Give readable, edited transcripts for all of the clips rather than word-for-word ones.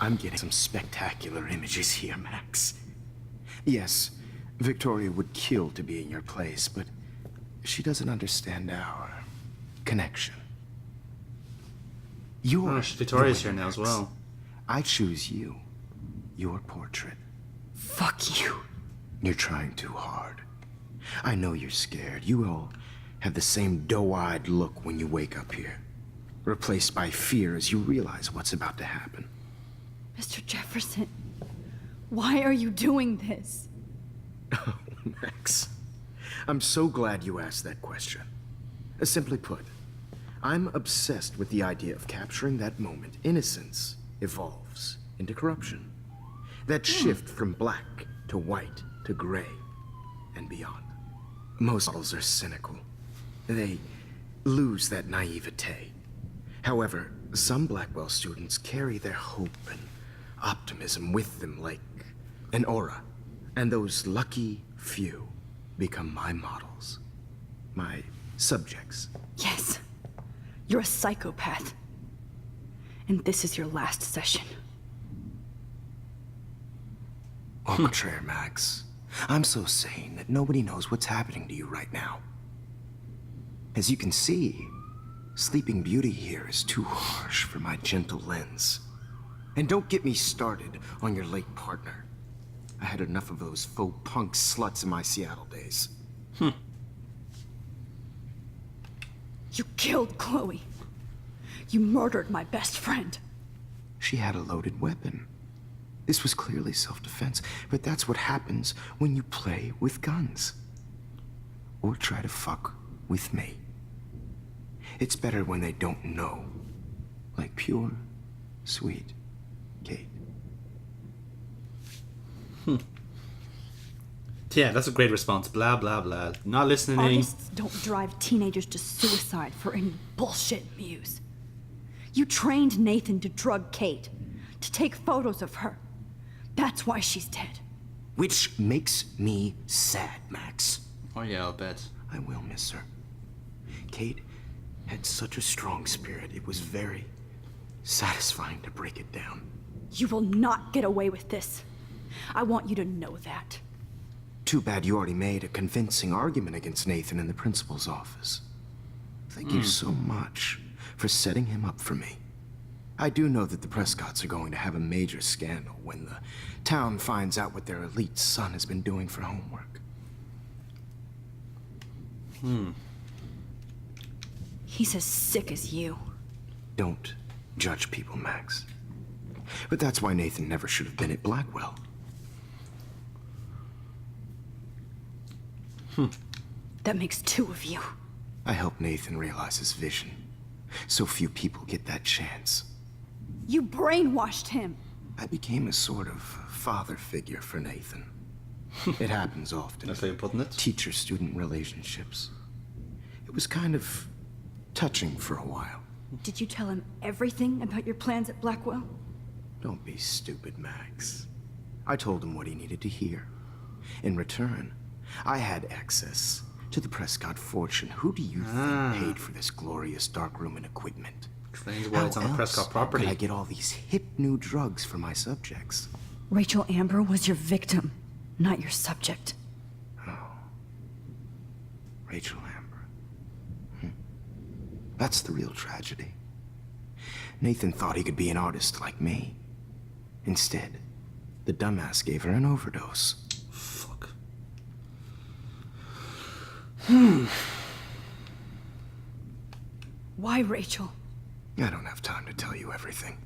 I'm getting some spectacular images here, Max. Yes, Victoria would kill to be in your place, but she doesn't understand our connection. You're Victoria's here now Max. as well. I choose you. Your portrait. Fuck you. You're trying too hard. I know you're scared. You all have the same doe-eyed look when you wake up here. Replaced by fear as you realize what's about to happen. Mr. Jefferson, why are you doing this? Oh, Max. I'm so glad you asked that question. Simply put, I'm obsessed with the idea of capturing that moment innocence evolves into corruption. That shift from black to white to gray and beyond. Most models are cynical. They lose that naivete. However, some Blackwell students carry their hope and optimism with them like an aura. And those lucky few become my models. My subjects. Yes, you're a psychopath. And this is your last session. Au contraire, Max. I'm so sane that nobody knows what's happening to you right now. As you can see, Sleeping Beauty here is too harsh for my gentle lens. And don't get me started on your late partner. I had enough of those faux punk sluts in my Seattle days. You killed Chloe. You murdered my best friend. She had a loaded weapon. This was clearly self-defense, but that's what happens when you play with guns. Or try to fuck with me. It's better when they don't know. Like pure, sweet Kate. Yeah, that's a great response. Blah, blah, blah. Not listening. Artists don't drive teenagers to suicide for any bullshit muse. You trained Nathan to drug Kate, to take photos of her. That's why she's dead. Which makes me sad, Max. Oh yeah, I'll bet. I will miss her. Kate had such a strong spirit, it was very satisfying to break it down. You will not get away with this. I want you to know that. Too bad you already made a convincing argument against Nathan in the principal's office. Thank you so much for setting him up for me. I do know that the Prescotts are going to have a major scandal when the town finds out what their elite son has been doing for homework. He's as sick as you. Don't judge people, Max. But that's why Nathan never should have been at Blackwell. That makes two of you. I helped Nathan realize his vision. So few people get that chance. You brainwashed him. I became a sort of father figure for Nathan. It happens often. That's how you're putting it. Teacher-student relationships. It was kind of touching for a while. Did you tell him everything about your plans at Blackwell? Don't be stupid, Max. I told him what he needed to hear. In return, I had access to the Prescott fortune. Who do you think paid for this glorious darkroom and equipment? Explains why it's on the Prescott property. Could I get all these hip new drugs for my subjects? Rachel Amber was your victim, not your subject. Rachel Amber. That's the real tragedy. Nathan thought he could be an artist like me. Instead, the dumbass gave her an overdose. Fuck. Why Rachel? I don't have time to tell you everything.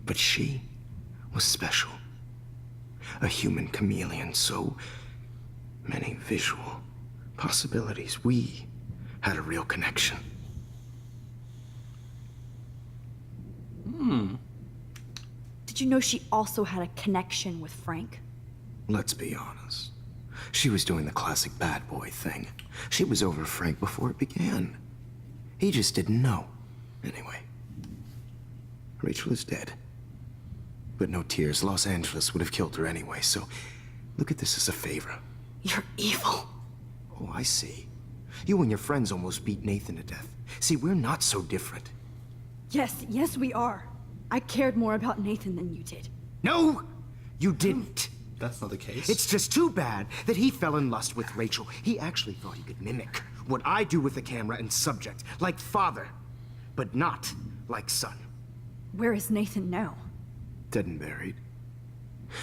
But she was special. A human chameleon, so many visual possibilities. We had a real connection. Did you know she also had a connection with Frank? Let's be honest. She was doing the classic bad boy thing. She was over Frank before it began. He just didn't know. Anyway, Rachel is dead. But no tears. Los Angeles would have killed her anyway, so look at this as a favor. You're evil. Oh, I see. You and your friends almost beat Nathan to death. See, we're not so different. Yes, we are. I cared more about Nathan than you did. No, you didn't. That's not the case. It's just too bad that he fell in lust with Rachel. He actually thought he could mimic what I do with the camera and subject, like father, but not like son. Where is Nathan now? Dead and buried.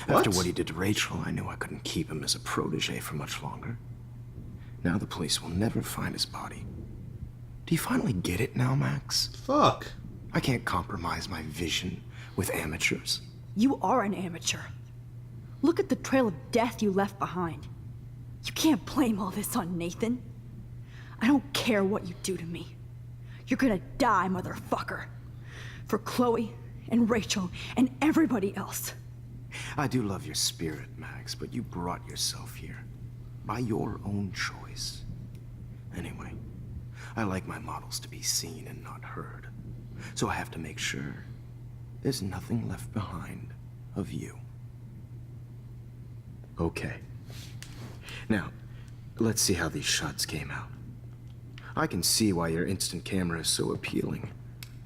What? After what he did to Rachel, I knew I couldn't keep him as a protege for much longer. Now the police will never find his body. Do you finally get it now, Max? Fuck. I can't compromise my vision with amateurs. You are an amateur. Look at the trail of death you left behind. You can't blame all this on Nathan. I don't care what you do to me. You're gonna die, motherfucker. For Chloe and Rachel and everybody else. I do love your spirit, Max, but you brought yourself here. By your own choice. Anyway, I like my models to be seen and not heard. So I have to make sure there's nothing left behind of you. Okay. Now, let's see how these shots came out. I can see why your instant camera is so appealing.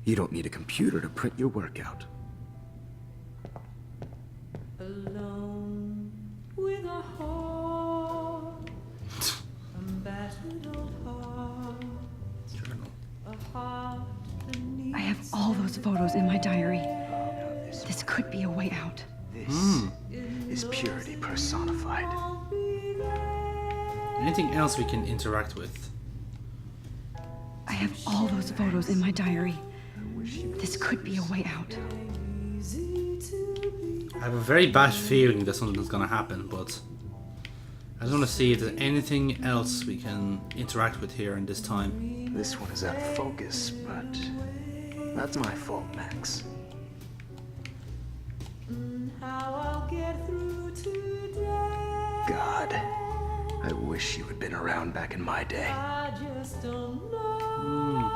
You don't need a computer to print your work out. Alone with a heart, a battered old heart, a heart that needs I have all those photos in my diary. This could be a way out. This is purity personified. Anything else we can interact with? I have all those photos in my diary. This could be a way out. I have a very bad feeling that something's gonna happen, but I just want to see if there's anything else we can interact with here in this time. This one is out of focus, but that's my fault, Max. how I'll get through today. God, I wish you had been around back in my day. I just don't know.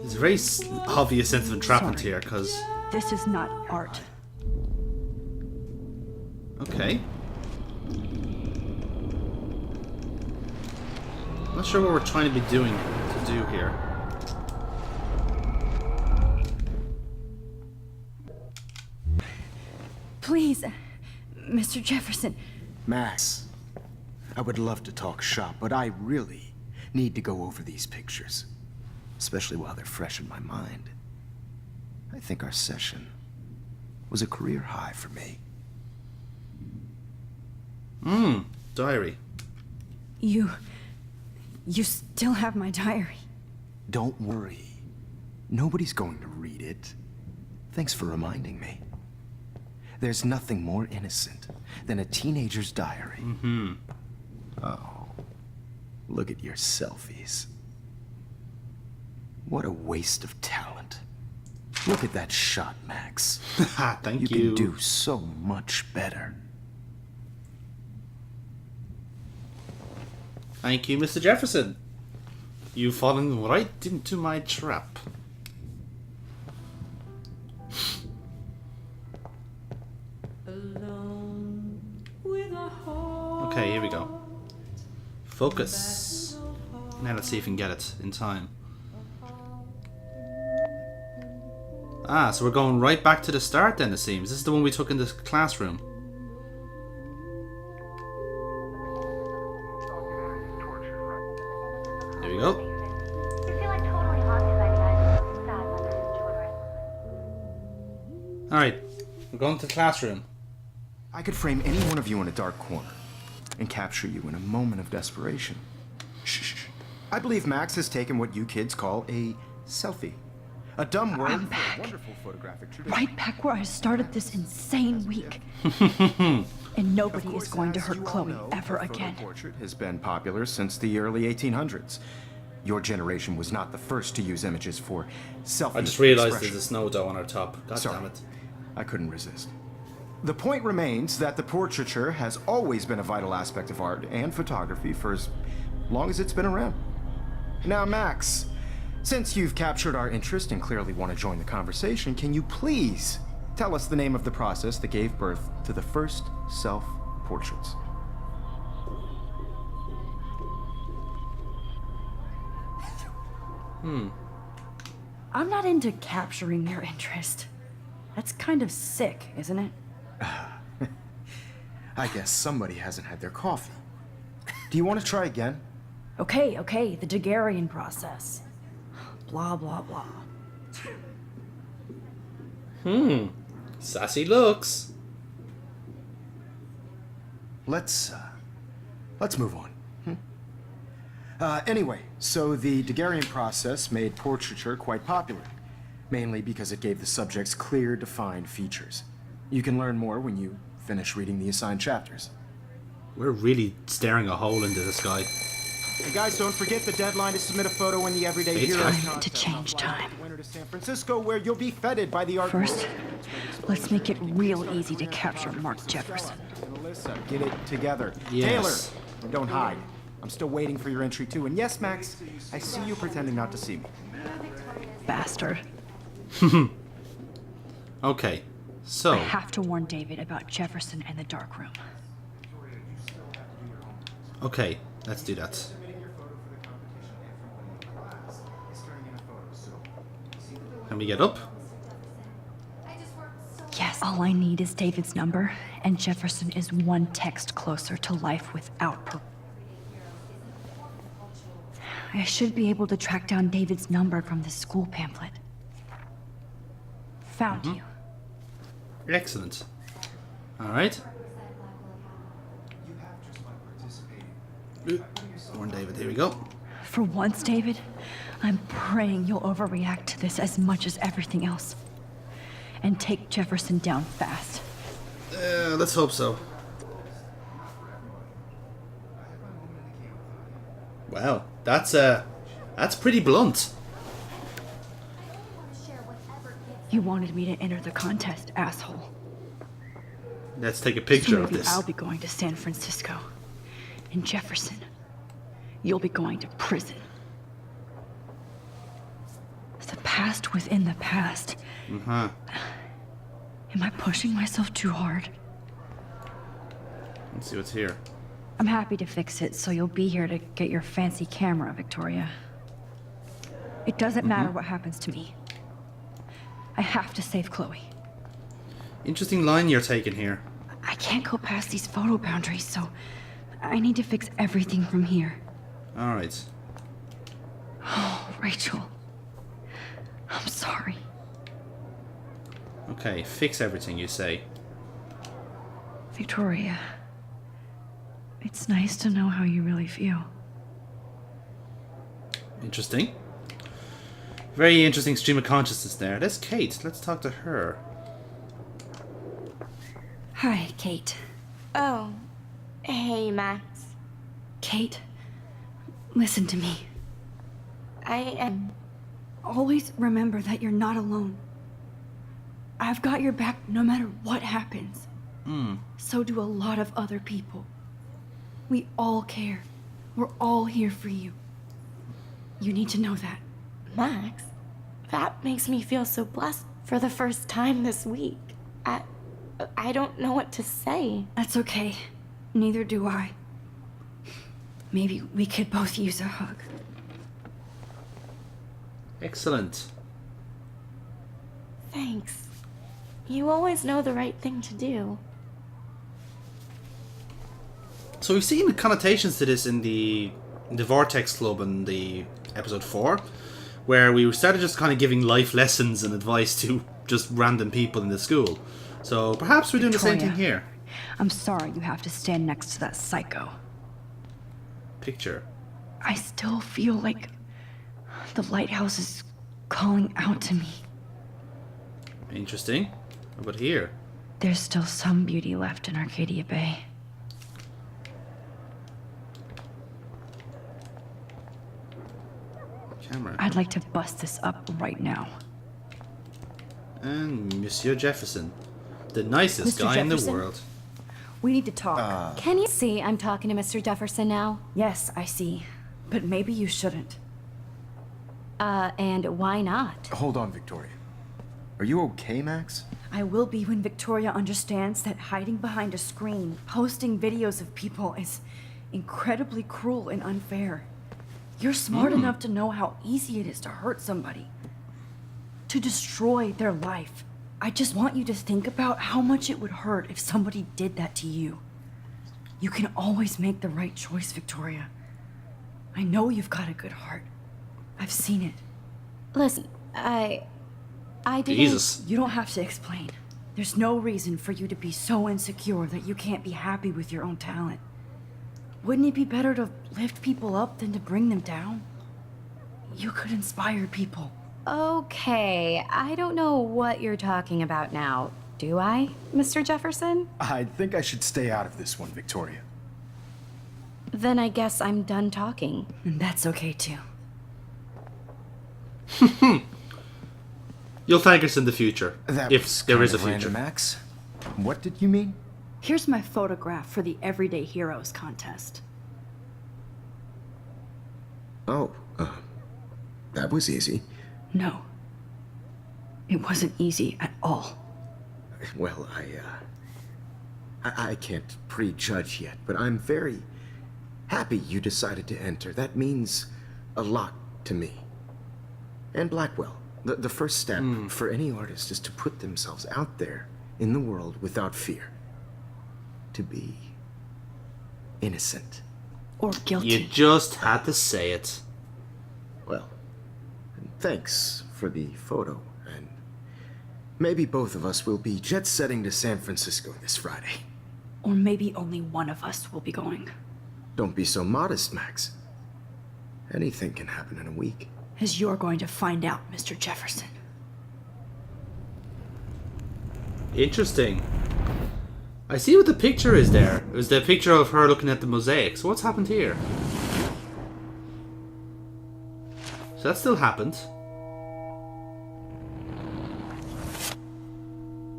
There's a very obvious sense of entrapment here, because... This is not art. Okay. Not sure what we're trying to be doing to do here. Please, Mr. Jefferson. Max, I would love to talk shop, but I really need to go over these pictures. Especially while they're fresh in my mind. I think our session was a career high for me. Diary. You still have my diary. Don't worry. Nobody's going to read it. Thanks for reminding me. There's nothing more innocent than a teenager's diary. Oh, look at your selfies. What a waste of talent. Look at that shot, Max. Thank You you. can do so much better. Thank you, Mr. Jefferson. You've fallen right into my trap. Alone with a heart. Okay, here we go. Focus. Now let's see if we can get it in time. Ah, so we're going right back to the start then, it seems. This is the one we took in the classroom. There we go. You feel like totally haunted by the idea of sad mothers and children. Alright, we're going to the classroom. I could frame any one of you in a dark corner and capture you in a moment of desperation. Shh. I believe Max has taken what you kids call a selfie. A dumb word I'm for back. a wonderful photographic tradition. Right back where I started this insane week. And nobody is going to As hurt you all Chloe know, ever the photo again. portrait has been popular since the early 1800s. Your generation was not the first to use images for selfie I just realised expression. there's a snow dough on our top. God Sorry, damn it. I couldn't resist. The point remains that the portraiture has always been a vital aspect of art and photography for as long as it's been around. Now, Max, since you've captured our interest and clearly want to join the conversation, can you please tell us the name of the process that gave birth to the first self-portraits? I'm not into capturing their interest. That's kind of sick, isn't it? I guess somebody hasn't had their coffee. Do you want to try again? Okay, the Daguerrean process. Blah, blah, blah. Sassy looks. Let's move on. Anyway, so the Daguerrean process made portraiture quite popular, mainly because it gave the subjects clear, defined features. You can learn more when you finish reading the assigned chapters. We're really staring a hole into the sky. Hey guys, don't forget the deadline to submit a photo in the Everyday It's Heroes time contest. to change time. Winter to San Francisco, where you'll be feted by the art. First, let's make it real easy to capture Mark Jefferson. Melissa, get it together. Yes. Taylor, don't hide. I'm still waiting for your entry too. And yes, Max, I see you pretending not to see me. Bastard. Okay, so I have to warn David about Jefferson and the dark room. okay, let's do that. Can we get up? Yes, all I need is David's number, and Jefferson is one text closer to life without I should be able to track down David's number from the school pamphlet. Found you. Excellent. Alright. Warn David, here we go. For once, David, I'm praying you'll overreact to this as much as everything else. And take Jefferson down fast. Let's hope so. Wow, that's pretty blunt. You wanted me to enter the contest, asshole. Let's take a So picture of maybe this. I'll be going to San Francisco. And Jefferson, you'll be going to prison. The past within the past. Uh-huh. Am I pushing myself too hard? Let's see what's here. I'm happy to fix it, so you'll be here to get your fancy camera, Victoria. It doesn't matter what happens to me. I have to save Chloe. Interesting line you're taking here. I can't go past these photo boundaries, so I need to fix everything from here. Alright. Oh, Rachel. I'm sorry. Okay, fix everything you say. Victoria. It's nice to know how you really feel. Interesting. Very interesting stream of consciousness there. That's Kate. Let's talk to her. Hi, Kate. Oh, hey, Max. Kate, listen to me. I am. Always remember that you're not alone. I've got your back no matter what happens. So do a lot of other people. We all care. We're all here for you. You need to know that. Max, that makes me feel so blessed for the first time this week. I don't know what to say. That's okay. Neither do I. Maybe we could both use a hug. Excellent. Thanks. You always know the right thing to do. So we've seen the connotations to this in the Vortex Club in the episode 4, where we started just kind of giving life lessons and advice to just random people in the school. So perhaps we're doing the same thing Victoria. here. I'm sorry you have to stand next to that psycho. Picture. I still feel like the lighthouse is calling out to me. Interesting. How about here? There's still some beauty left in Arcadia Bay. Camera. I'd like to bust this up right now. And Monsieur Jefferson. The nicest Mr. guy in the Jefferson? world. We need to talk. Can you see I'm talking to Mr. Jefferson now? Yes, I see. But maybe you shouldn't. And why not? Hold on, Victoria. Are you okay, Max? I will be when Victoria understands that hiding behind a screen, posting videos of people is incredibly cruel and unfair. You're smart enough to know how easy it is to hurt somebody. to destroy their life. I just want you to think about how much it would hurt if somebody did that to you. You can always make the right choice, Victoria. I know you've got a good heart. I've seen it. Listen, I didn't... Jesus. You don't have to explain. There's no reason for you to be so insecure that you can't be happy with your own talent. Wouldn't it be better to lift people up than to bring them down? You could inspire people. Okay, I don't know what you're talking about now. Do I, Mr. Jefferson? I think I should stay out of this one, Victoria. Then I guess I'm done talking. And that's okay too. You'll thank us in the future. That If was there is a kind of future. random, Max. What did you mean? Here's my photograph for the Everyday Heroes contest. Oh, that was easy. No. It wasn't easy at all. Well, I can't prejudge yet, but I'm very happy you decided to enter. That means a lot to me. And Blackwell. The first step for any artist is to put themselves out there in the world without fear. To be innocent. Or guilty. You just had to say it. Well, thanks for the photo, and maybe both of us will be jet-setting to San Francisco this Friday. Or maybe only one of us will be going. Don't be so modest, Max. Anything can happen in a week. As you're going to find out, Mr. Jefferson. Interesting. I see what the picture is there. It was the picture of her looking at the mosaic. So what's happened here? So that still happened.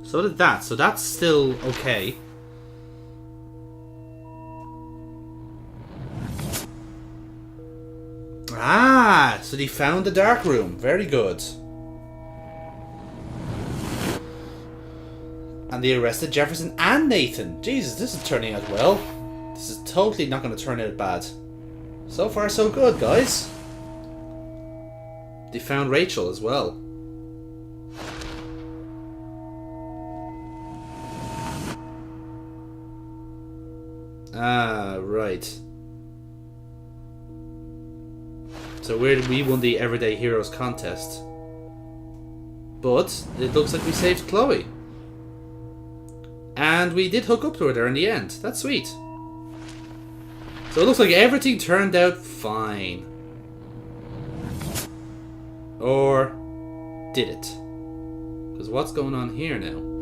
So did that. So that's still okay. Ah, so they found the dark room. Very good. And they arrested Jefferson and Nathan. Jesus, this is turning out well. This is totally not going to turn out bad. So far, so good, guys. They found Rachel as well. Ah, right. So we won the Everyday Heroes contest. But it looks like we saved Chloe. And we did hook up to her there in the end. That's sweet. So it looks like everything turned out fine. Or did it? Because what's going on here now?